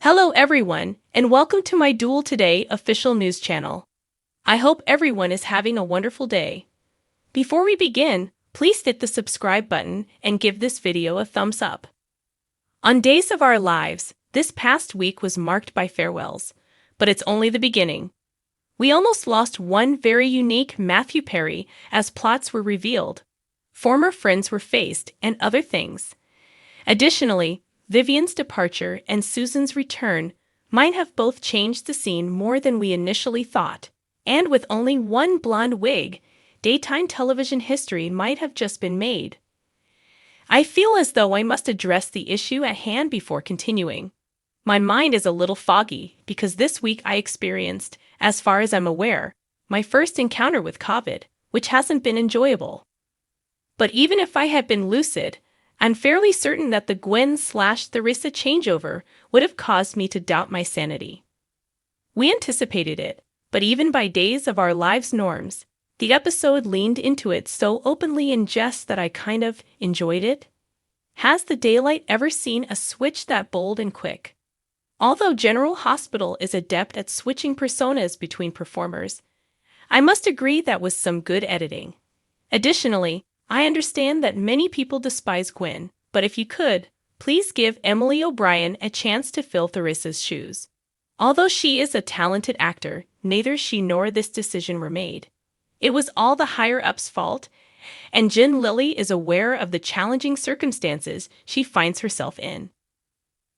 Hello everyone, and welcome to my Duel Today official news channel. I hope everyone is having a wonderful day. Before we begin, please hit the subscribe button and give this video a thumbs up. On Days of Our Lives, this past week was marked by farewells, but it's only the beginning. We almost lost one very unique Matthew Perry as plots were revealed, former friends were faced, and other things. Additionally, Vivian's departure and Susan's return might have both changed the scene more than we initially thought, and with only one blonde wig, daytime television history might have just been made. I feel as though I must address the issue at hand before continuing. My mind is a little foggy because this week I experienced, as far as I'm aware, my first encounter with COVID, which hasn't been enjoyable. But even if I had been lucid, I'm fairly certain that the Gwen/Theresa changeover would have caused me to doubt my sanity. We anticipated it, but even by Days of Our Lives norms, the episode leaned into it so openly in jest that I kind of enjoyed it. Has the daylight ever seen a switch that bold and quick? Although General Hospital is adept at switching personas between performers, I must agree that was some good editing. Additionally, I understand that many people despise Gwen, but if you could, please give Emily O'Brien a chance to fill Theresa's shoes. Although she is a talented actor, neither she nor this decision were made. It was all the higher-ups' fault, and Jen Lilly is aware of the challenging circumstances she finds herself in.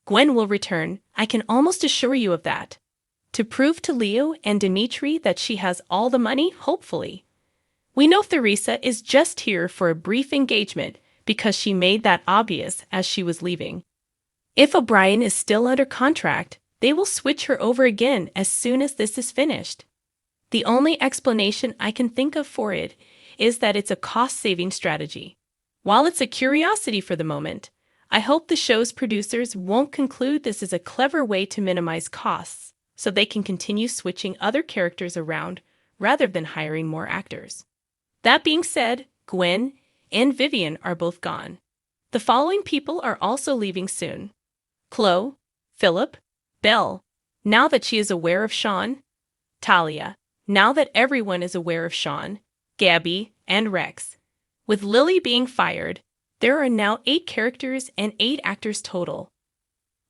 Gwen will return, I can almost assure you of that. To prove to Leo and Dimitri that she has all the money, hopefully. We know Theresa is just here for a brief engagement because she made that obvious as she was leaving. If O'Brien is still under contract, they will switch her over again as soon as this is finished. The only explanation I can think of for it is that it's a cost-saving strategy. While it's a curiosity for the moment, I hope the show's producers won't conclude this is a clever way to minimize costs so they can continue switching other characters around rather than hiring more actors. That being said, Gwen and Vivian are both gone. The following people are also leaving soon: Chloe, Philip, Belle, now that she is aware of Sean, Talia, now that everyone is aware of Sean, Gabby, and Rex. With Lily being fired, there are now 8 characters and 8 actors total.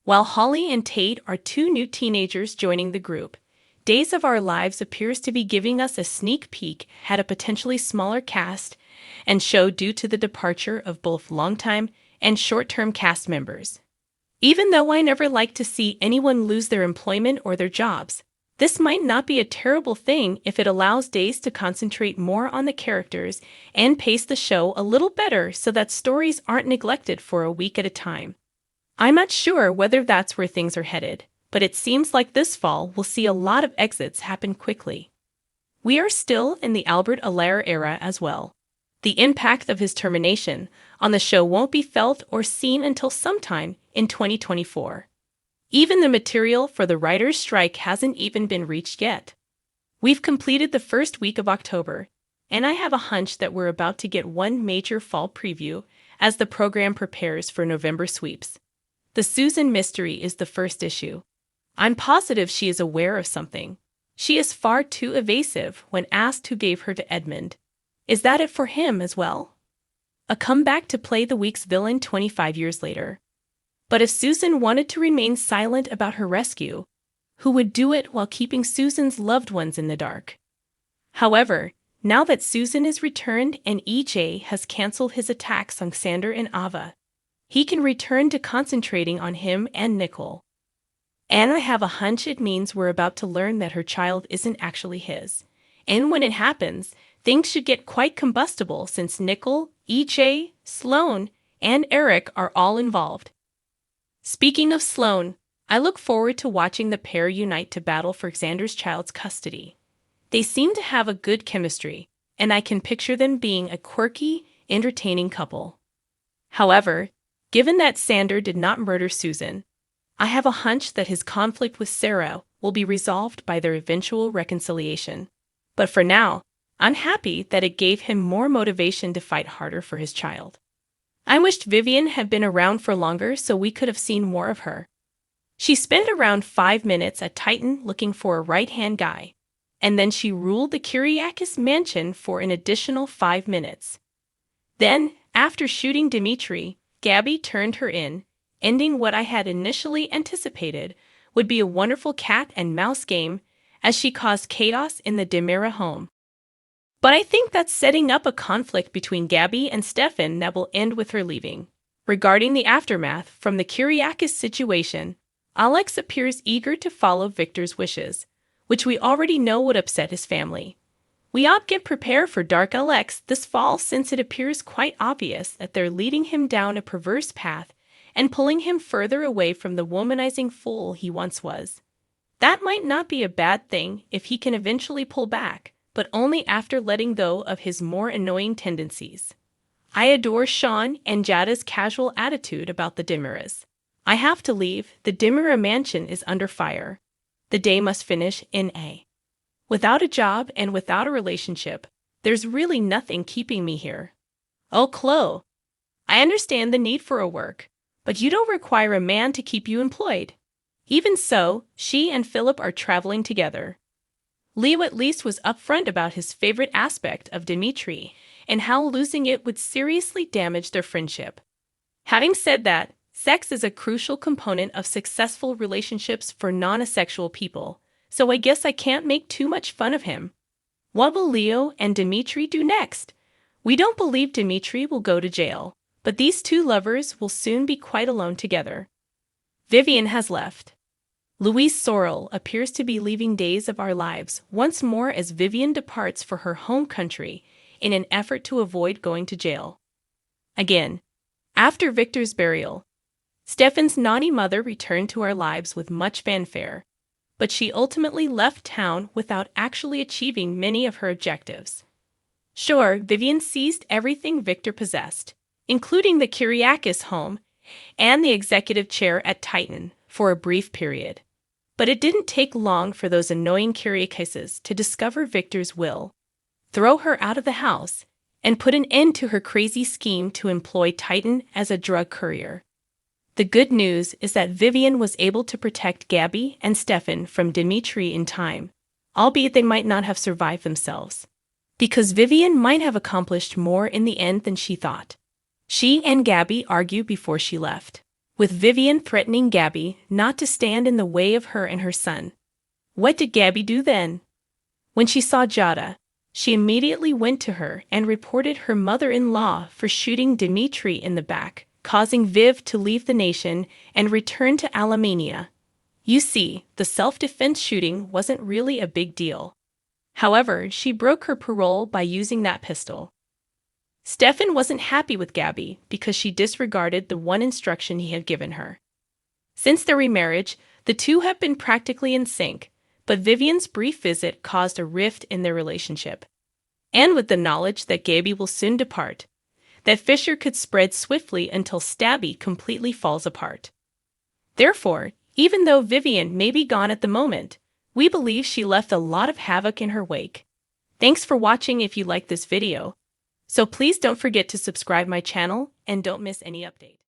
While Holly and Tate are 2 new teenagers joining the group, Days of Our Lives appears to be giving us a sneak peek at a potentially smaller cast and show due to the departure of both longtime and short-term cast members. Even though I never like to see anyone lose their employment or their jobs, this might not be a terrible thing if it allows Days to concentrate more on the characters and pace the show a little better so that stories aren't neglected for a week at a time. I'm not sure whether that's where things are headed, but it seems like this fall we'll see a lot of exits happen quickly. We are still in the Albert Allaire era as well. The impact of his termination on the show won't be felt or seen until sometime in 2024. Even the material for the writers' strike hasn't even been reached yet. We've completed the first week of October, and I have a hunch that we're about to get one major fall preview as the program prepares for November sweeps. The Susan mystery is the first issue. I'm positive she is aware of something. She is far too evasive when asked who gave her to Edmund. Is that it for him as well? A comeback to play the week's villain 25 years later. But if Susan wanted to remain silent about her rescue, who would do it while keeping Susan's loved ones in the dark? However, now that Susan is returned and EJ has canceled his attacks on Xander and Ava, he can return to concentrating on him and Nicole. And I have a hunch it means we're about to learn that her child isn't actually his. And when it happens, things should get quite combustible since Nicole, EJ, Sloane, and Eric are all involved. Speaking of Sloane, I look forward to watching the pair unite to battle for Xander's child's custody. They seem to have a good chemistry, and I can picture them being a quirky, entertaining couple. However, given that Xander did not murder Susan, I have a hunch that his conflict with Sarah will be resolved by their eventual reconciliation. But for now, I'm happy that it gave him more motivation to fight harder for his child. I wished Vivian had been around for longer so we could have seen more of her. She spent around 5 minutes at Titan looking for a right-hand guy, and then she ruled the Kyriakis mansion for an additional 5 minutes. Then, after shooting Dmitri, Gabby turned her in, ending what I had initially anticipated would be a wonderful cat and mouse game, as she caused chaos in the Demira home. But I think that's setting up a conflict between Gabby and Stefan that will end with her leaving. Regarding the aftermath from the Kyriakis situation, Alex appears eager to follow Victor's wishes, which we already know would upset his family. We ought get prepared for Dark Alex this fall, since it appears quite obvious that they're leading him down a perverse path and pulling him further away from the womanizing fool he once was. That might not be a bad thing if he can eventually pull back, but only after letting go of his more annoying tendencies. I adore Sean and Jada's casual attitude about the Demiras. I have to leave, the Demira mansion is under fire. The day must finish in a. Without a job and without a relationship, there's really nothing keeping me here. Oh, Chloe, I understand the need for a work, but you don't require a man to keep you employed. Even so, she and Philip are traveling together. Leo at least was upfront about his favorite aspect of Dmitri and how losing it would seriously damage their friendship. Having said that, sex is a crucial component of successful relationships for non-asexual people, so I guess I can't make too much fun of him. What will Leo and Dmitri do next? We don't believe Dmitri will go to jail, but these two lovers will soon be quite alone together. Vivian has left. Louise Sorrell appears to be leaving Days of Our Lives once more as Vivian departs for her home country in an effort to avoid going to jail. Again, after Victor's burial, Stefan's naughty mother returned to our lives with much fanfare, but she ultimately left town without actually achieving many of her objectives. Sure, Vivian seized everything Victor possessed, including the Kyriakis home and the executive chair at Titan for a brief period. But it didn't take long for those annoying Kyriakises to discover Victor's will, throw her out of the house, and put an end to her crazy scheme to employ Titan as a drug courier. The good news is that Vivian was able to protect Gabby and Stefan from Dmitri in time, albeit they might not have survived themselves, because Vivian might have accomplished more in the end than she thought. She and Gabby argue before she left, with Vivian threatening Gabby not to stand in the way of her and her son. What did Gabby do then? When she saw Jada, she immediately went to her and reported her mother-in-law for shooting Dmitri in the back, causing Viv to leave the nation and return to Alemania. You see, the self-defense shooting wasn't really a big deal. However, she broke her parole by using that pistol. Stefan wasn't happy with Gabby because she disregarded the one instruction he had given her. Since their remarriage, the two have been practically in sync, but Vivian's brief visit caused a rift in their relationship. And with the knowledge that Gabby will soon depart, that fissure could spread swiftly until Stabby completely falls apart. Therefore, even though Vivian may be gone at the moment, we believe she left a lot of havoc in her wake. Thanks for watching. If you like this video, so please don't forget to subscribe my channel and don't miss any update.